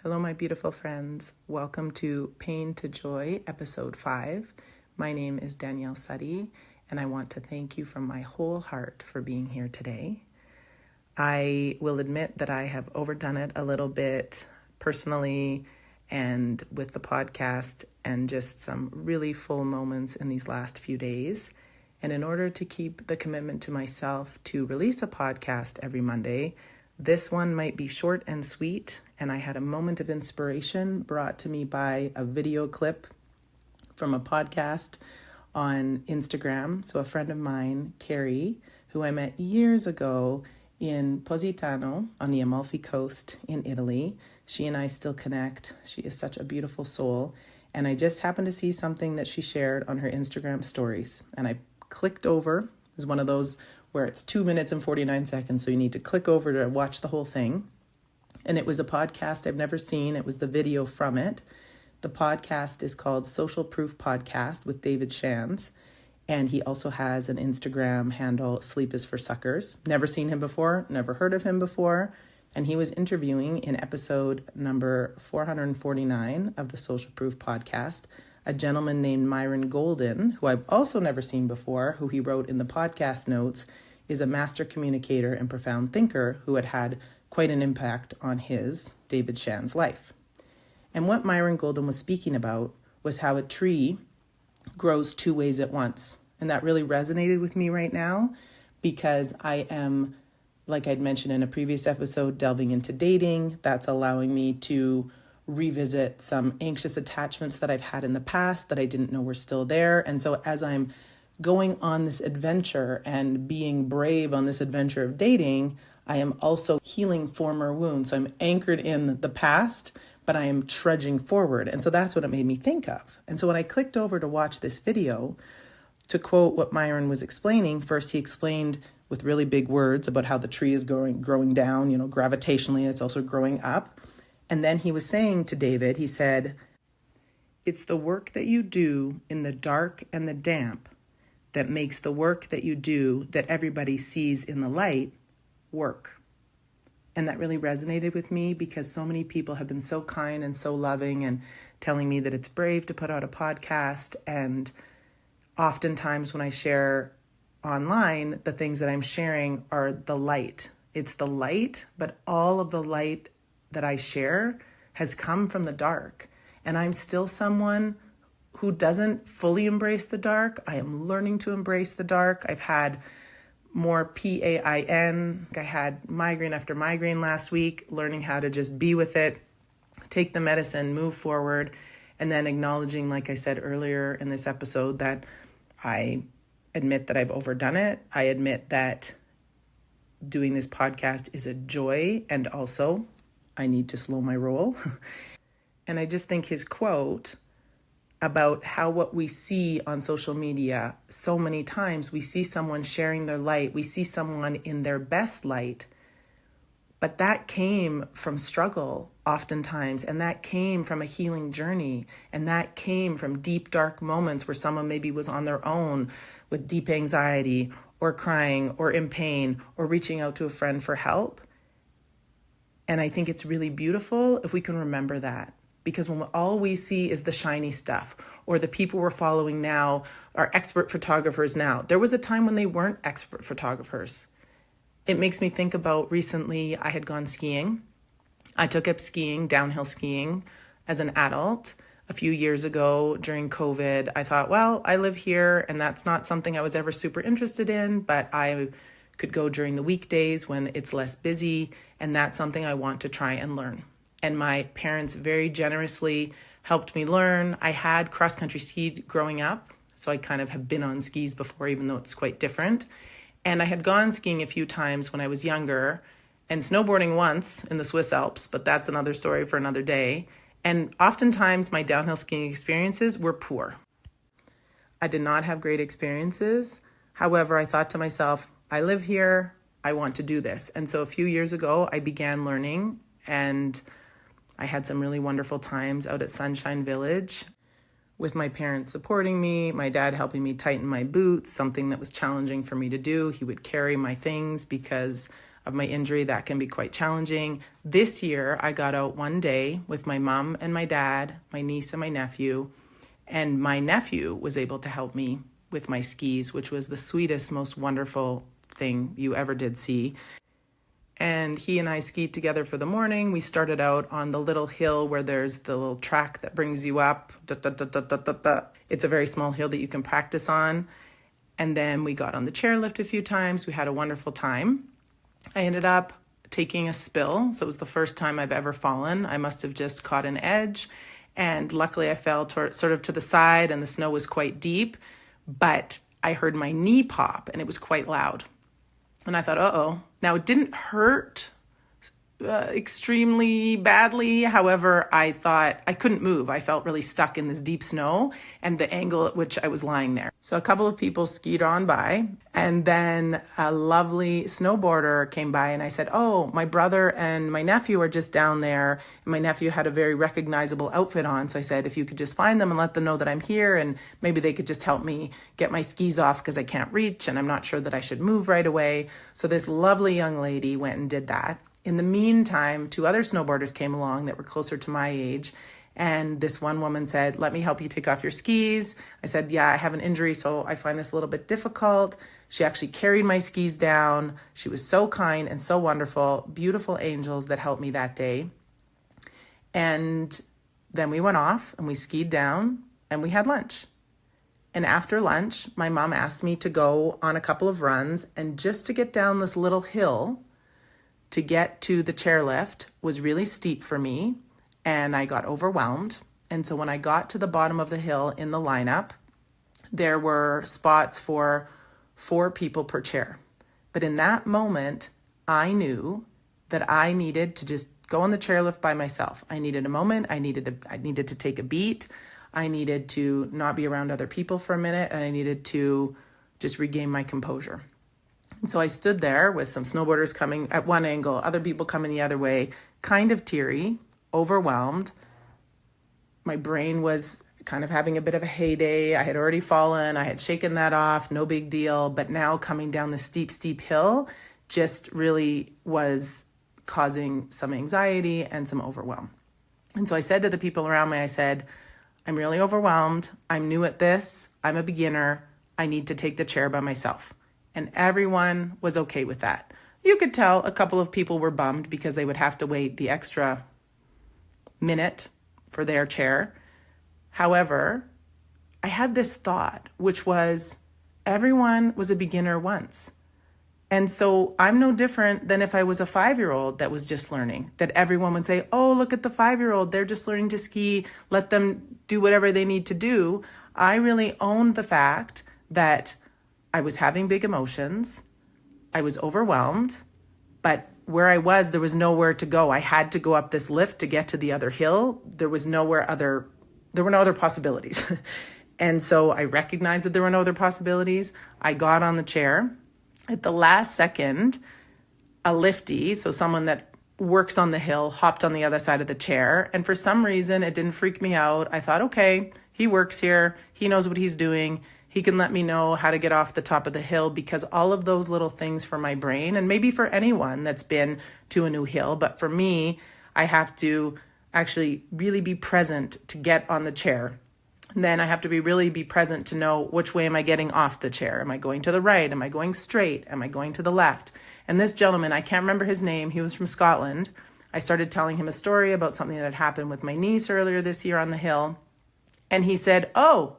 Hello, my beautiful friends. Welcome to Pain to Joy, episode 5. My name is Danielle Suddy, and I want to thank you from my whole heart for being here today. I will admit that I have overdone it a little bit personally and with the podcast, and just some really full moments in these last few days. And in order to keep the commitment to myself to release a podcast every Monday, this one might be short and sweet, and I had a moment of inspiration brought to me by a video clip from a podcast on Instagram. So a friend of mine, Carrie, who I met years ago in Positano on the Amalfi Coast in Italy. She and I still connect. She is such a beautiful soul. And I just happened to see something that she shared on her Instagram stories. And I clicked over. It's one of those where it's 2 minutes and 49 seconds. So you need to click over to watch the whole thing. And it was a podcast I've never seen. It was the video from it. The podcast is called Social Proof Podcast with David Shands. And he also has an Instagram handle, Sleep is for Suckers. Never seen him before, never heard of him before. And he was interviewing in episode number 449 of the Social Proof Podcast, a gentleman named Myron, who I've also never seen before, who he wrote in the podcast notes, is a master communicator and profound thinker who had quite an impact on his, David Shands' life. And what Myron was speaking about was how a tree grows two ways at once. And that really resonated with me right now because I am, like I'd mentioned in a previous episode, delving into dating. That's allowing me to revisit some anxious attachments that I've had in the past that I didn't know were still there. And so as I'm going on this adventure and being brave on this adventure of dating, I am also healing former wounds. So I'm anchored in the past, but I am trudging forward. And so that's what it made me think of. And so when I clicked over to watch this video, to quote what Myron was explaining, first he explained with really big words about how the tree is growing down, gravitationally, it's also growing up. And then he was saying to David, he said, it's the work that you do in the dark and the damp that makes the work that you do that everybody sees in the light work. And that really resonated with me because so many people have been so kind and so loving and telling me that it's brave to put out a podcast. And oftentimes when I share online, the things that I'm sharing are the light. It's the light, but all of the light that I share has come from the dark. And I'm still someone who doesn't fully embrace the dark. I am learning to embrace the dark. I've had more PAIN. I had migraine after migraine last week, learning how to just be with it, take the medicine, move forward, and then acknowledging, like I said earlier in this episode, that I admit that I've overdone it. I admit that doing this podcast is a joy, and also I need to slow my roll. And I just think his quote about how what we see on social media, so many times we see someone sharing their light, we see someone in their best light, but that came from struggle oftentimes, and that came from a healing journey, and that came from deep, dark moments where someone maybe was on their own with deep anxiety or crying or in pain or reaching out to a friend for help. And I think it's really beautiful if we can remember that. Because when all we see is the shiny stuff, or the people we're following now are expert photographers now. There was a time when they weren't expert photographers. It makes me think about recently I had gone skiing. I took up skiing, downhill skiing, as an adult. A few years ago during COVID, I thought, well, I live here and that's not something I was ever super interested in, but I could go during the weekdays when it's less busy, and that's something I want to try and learn. And my parents very generously helped me learn. I had cross-country skied growing up, so I kind of have been on skis before, even though it's quite different. And I had gone skiing a few times when I was younger, and snowboarding once in the Swiss Alps, but that's another story for another day. And oftentimes my downhill skiing experiences were poor. I did not have great experiences. However, I thought to myself, I live here, I want to do this. And so a few years ago, I began learning, and I had some really wonderful times out at Sunshine Village with my parents supporting me, my dad helping me tighten my boots, something that was challenging for me to do. He would carry my things because of my injury, that can be quite challenging. This year, I got out one day with my mom and my dad, my niece and my nephew, and my nephew was able to help me with my skis, which was the sweetest, most wonderful thing you ever did see. And he and I skied together for the morning. We started out on the little hill where there's the little track that brings you up. It's a very small hill that you can practice on. And then we got on the chairlift a few times. We had a wonderful time. I ended up taking a spill. So it was the first time I've ever fallen. I must have just caught an edge. And luckily I fell sort of to the side and the snow was quite deep. But I heard my knee pop and it was quite loud. And I thought, uh-oh. Now, it didn't hurt extremely badly. However, I thought I couldn't move. I felt really stuck in this deep snow and the angle at which I was lying there. So a couple of people skied on by, and then a lovely snowboarder came by, and I said, oh, my brother and my nephew are just down there. And my nephew had a very recognizable outfit on. So I said, if you could just find them and let them know that I'm here, and maybe they could just help me get my skis off because I can't reach and I'm not sure that I should move right away. So this lovely young lady went and did that. In the meantime, 2 other snowboarders came along that were closer to my age. And this one woman said, let me help you take off your skis. I said, yeah, I have an injury, so I find this a little bit difficult. She actually carried my skis down. She was so kind and so wonderful, beautiful angels that helped me that day. And then we went off and we skied down and we had lunch. And after lunch, my mom asked me to go on a couple of runs, and just to get down this little hill to get to the chairlift was really steep for me, and I got overwhelmed. And so when I got to the bottom of the hill in the lineup, there were spots for 4 people per chair. But in that moment, I knew that I needed to just go on the chairlift by myself. I needed a moment. I needed to take a beat. I needed to not be around other people for a minute, and I needed to just regain my composure. And so I stood there with some snowboarders coming at one angle, other people coming the other way, kind of teary, overwhelmed. My brain was kind of having a bit of a heyday. I had already fallen. I had shaken that off. No big deal. But now coming down the steep, steep hill just really was causing some anxiety and some overwhelm. And so I said to the people around me, I said, I'm really overwhelmed. I'm new at this. I'm a beginner. I need to take the chair by myself. And everyone was okay with that. You could tell a couple of people were bummed because they would have to wait the extra minute for their chair. However, I had this thought, which was everyone was a beginner once. And so I'm no different than if I was a 5-year-old that was just learning, that everyone would say, oh, look at the 5-year-old. They're just learning to ski. Let them do whatever they need to do. I really owned the fact that I was having big emotions. I was overwhelmed, but where I was, there was nowhere to go. I had to go up this lift to get to the other hill. There were no other possibilities. And so I recognized that there were no other possibilities. I got on the chair. At the last second, a liftie, so someone that works on the hill, hopped on the other side of the chair. And for some reason, it didn't freak me out. I thought, okay, he works here. He knows what he's doing. He can let me know how to get off the top of the hill, because all of those little things for my brain, and maybe for anyone that's been to a new hill, but for me, I have to actually really be present to get on the chair. And then I have to really be present to know which way am I getting off the chair? Am I going to the right? Am I going straight? Am I going to the left? And this gentleman, I can't remember his name. He was from Scotland. I started telling him a story about something that had happened with my niece earlier this year on the hill. And he said, oh,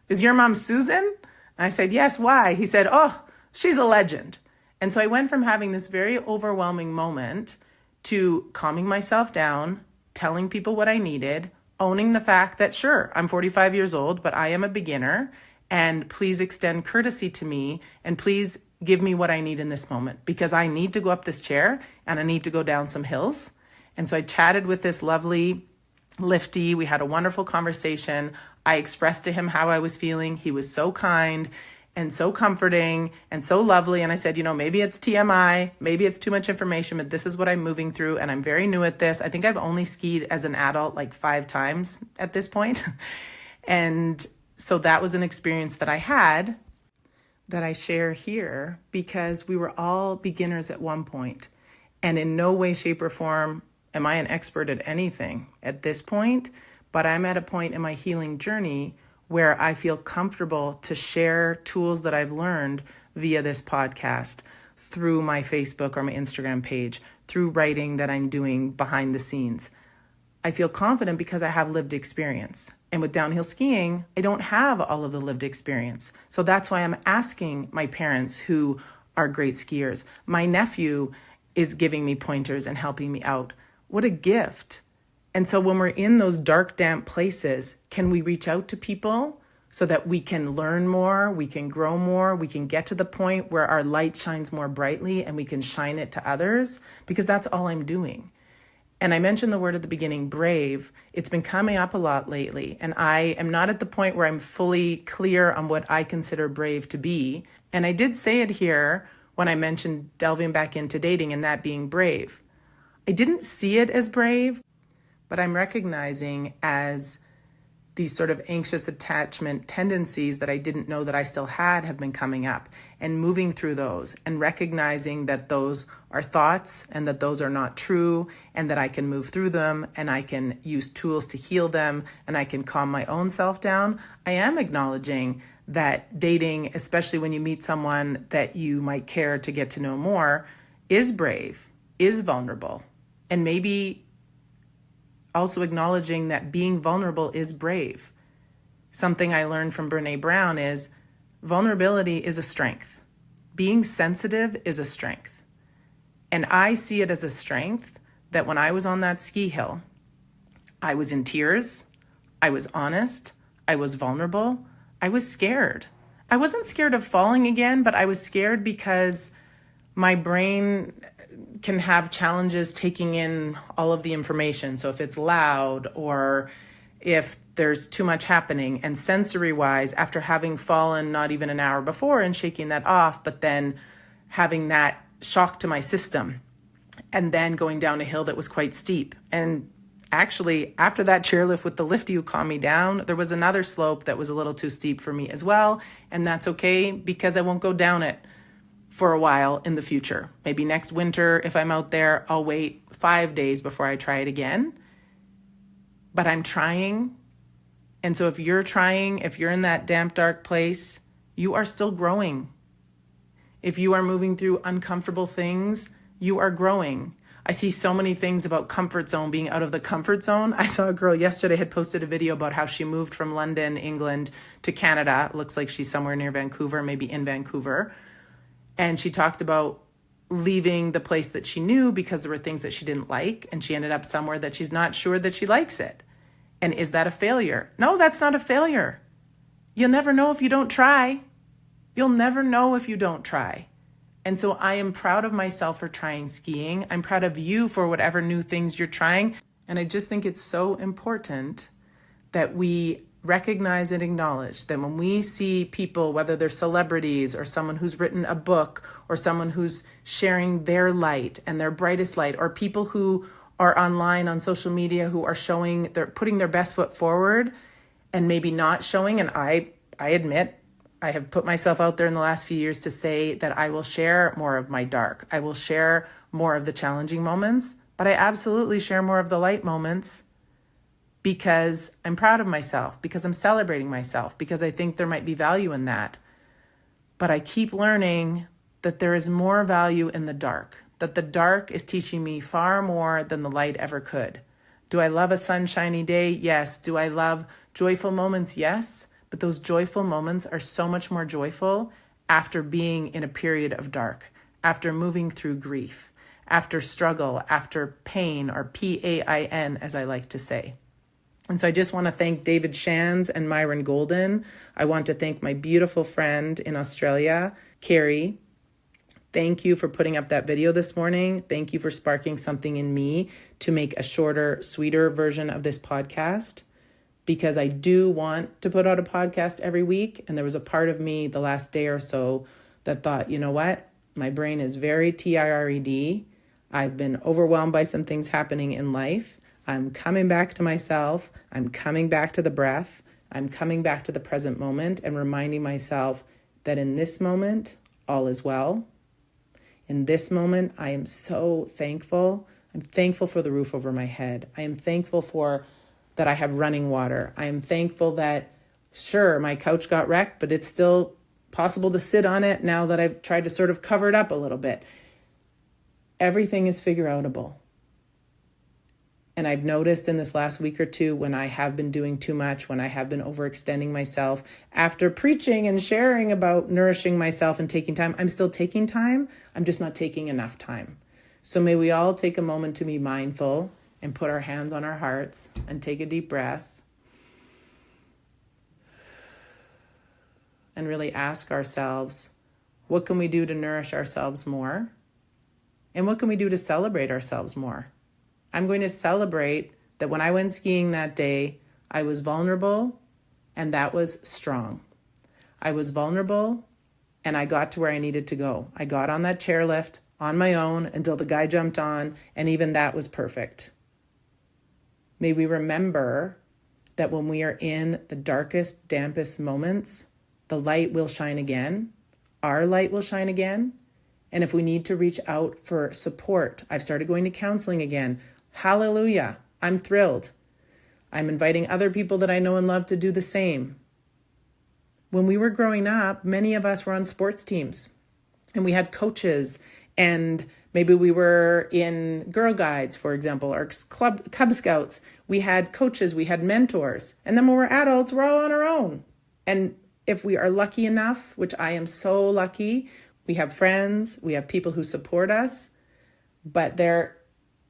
is your mom Susan? And I said, yes, why? He said, oh, she's a legend. And so I went from having this very overwhelming moment to calming myself down, telling people what I needed, owning the fact that, sure, I'm 45 years old, but I am a beginner, and please extend courtesy to me, and please give me what I need in this moment, because I need to go up this chair and I need to go down some hills. And so I chatted with this lovely lifty. We had a wonderful conversation. I expressed to him how I was feeling. He was so kind and so comforting and so lovely. And I said, maybe it's TMI, maybe it's too much information, but this is what I'm moving through. And I'm very new at this. I think I've only skied as an adult like 5 times at this point. And so that was an experience that I had that I share here, because we were all beginners at one point. And in no way, shape, or form am I an expert at anything at this point, but I'm at a point in my healing journey where I feel comfortable to share tools that I've learned via this podcast, through my Facebook or my Instagram page, through writing that I'm doing behind the scenes. I feel confident because I have lived experience. And with downhill skiing, I don't have all of the lived experience. So that's why I'm asking my parents, who are great skiers. My nephew is giving me pointers and helping me out. What a gift. And so when we're in those dark, damp places, can we reach out to people so that we can learn more, we can grow more, we can get to the point where our light shines more brightly and we can shine it to others? Because that's all I'm doing. And I mentioned the word at the beginning, brave. It's been coming up a lot lately. And I am not at the point where I'm fully clear on what I consider brave to be. And I did say it here when I mentioned delving back into dating and that being brave. I didn't see it as brave, but I'm recognizing as these sort of anxious attachment tendencies that I didn't know that I still had have been coming up, and moving through those and recognizing that those are thoughts and that those are not true, and that I can move through them and I can use tools to heal them and I can calm my own self down. I am acknowledging that dating, especially when you meet someone that you might care to get to know more, is brave, is vulnerable, and maybe also acknowledging that being vulnerable is brave. Something I learned from Brené Brown is vulnerability is a strength. Being sensitive is a strength. And I see it as a strength that when I was on that ski hill, I was in tears, I was honest, I was vulnerable, I was scared. I wasn't scared of falling again, but I was scared because my brain can have challenges taking in all of the information. So if it's loud or if there's too much happening, and sensory wise, after having fallen not even an hour before and shaking that off, but then having that shock to my system and then going down a hill that was quite steep. And actually, after that chairlift with the lifty who calmed me down, there was another slope that was a little too steep for me as well. And that's okay, because I won't go down it for a while in the future. Maybe next winter, if I'm out there, I'll wait 5 days before I try it again. But I'm trying. And so if you're trying, if you're in that damp, dark place, you are still growing. If you are moving through uncomfortable things, you are growing. I see so many things about comfort zone, being out of the comfort zone. I saw a girl yesterday had posted a video about how she moved from London, England to Canada. It looks like she's somewhere near Vancouver, maybe in Vancouver. And she talked about leaving the place that she knew because there were things that she didn't like, and she ended up somewhere that she's not sure that she likes it. And is that a failure? No, that's not a failure. You'll never know if you don't try. You'll never know if you don't try. And so I am proud of myself for trying skiing. I'm proud of you for whatever new things you're trying. And I just think it's so important that we recognize and acknowledge that when we see people, whether they're celebrities or someone who's written a book or someone who's sharing their light and their brightest light, or people who are online on social media who are showing, they're putting their best foot forward and maybe not showing. And I admit, I have put myself out there in the last few years to say that I will share more of my dark. I will share more of the challenging moments, but I absolutely share more of the light moments, because I'm proud of myself, because I'm celebrating myself, because I think there might be value in that. But I keep learning that there is more value in the dark, that the dark is teaching me far more than the light ever could. Do I love a sunshiny day? Yes. Do I love joyful moments? Yes. But those joyful moments are so much more joyful after being in a period of dark, after moving through grief, after struggle, after pain, or PAIN, as I like to say. And so I just want to thank David Shands and Myron Golden. I want to thank my beautiful friend in Australia, Carrie. Thank you for putting up that video this morning. Thank you for sparking something in me to make a shorter, sweeter version of this podcast, because I do want to put out a podcast every week. And there was a part of me the last day or so that thought, you know what? My brain is very tired. I've been overwhelmed by some things happening in life. I'm coming back to myself. I'm coming back to the breath. I'm coming back to the present moment and reminding myself that in this moment, all is well. In this moment, I am so thankful. I'm thankful for the roof over my head. I am thankful for that I have running water. I am thankful that, sure, my couch got wrecked, but it's still possible to sit on it now that I've tried to sort of cover it up a little bit. Everything is figure outable. And I've noticed in this last week or two when I have been doing too much, when I have been overextending myself, after preaching and sharing about nourishing myself and taking time, I'm still taking time. I'm just not taking enough time. So may we all take a moment to be mindful and put our hands on our hearts and take a deep breath and really ask ourselves, what can we do to nourish ourselves more? And what can we do to celebrate ourselves more? I'm going to celebrate that when I went skiing that day, I was vulnerable and that was strong. I was vulnerable and I got to where I needed to go. I got on that chairlift on my own until the guy jumped on, and even that was perfect. May we remember that when we are in the darkest, dampest moments, the light will shine again. Our light will shine again. And if we need to reach out for support, I've started going to counseling again. Hallelujah. I'm thrilled. I'm inviting other people that I know and love to do the same. When we were growing up, many of us were on sports teams and we had coaches, and maybe we were in Girl Guides, for example, or Cub Scouts. We had coaches, we had mentors. And then when we're adults, we're all on our own. And if we are lucky enough, which I am so lucky, we have friends, we have people who support us, but there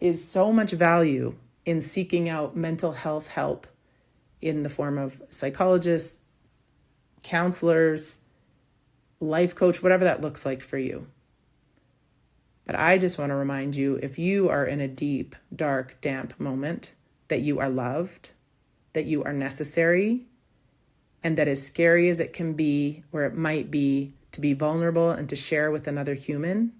is so much value in seeking out mental health help in the form of psychologists, counselors, life coach, whatever that looks like for you. But I just want to remind you, if you are in a deep, dark, damp moment, that you are loved, that you are necessary, and that as scary as it can be, or it might be, to be vulnerable and to share with another human,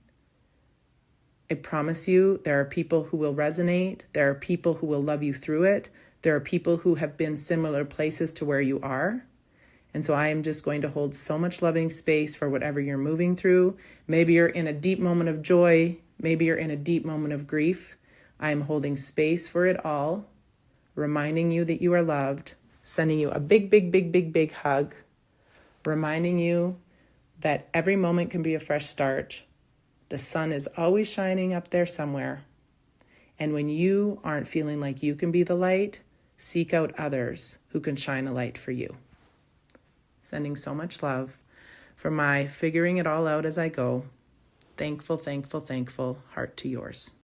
I promise you, there are people who will resonate. There are people who will love you through it. There are people who have been similar places to where you are. And so I am just going to hold so much loving space for whatever you're moving through. Maybe you're in a deep moment of joy. Maybe you're in a deep moment of grief. I am holding space for it all, reminding you that you are loved, sending you a big, big, big, big, big hug, reminding you that every moment can be a fresh start. The sun is always shining up there somewhere. And when you aren't feeling like you can be the light, seek out others who can shine a light for you. Sending so much love from my figuring it all out as I go. Thankful, thankful, thankful heart to yours.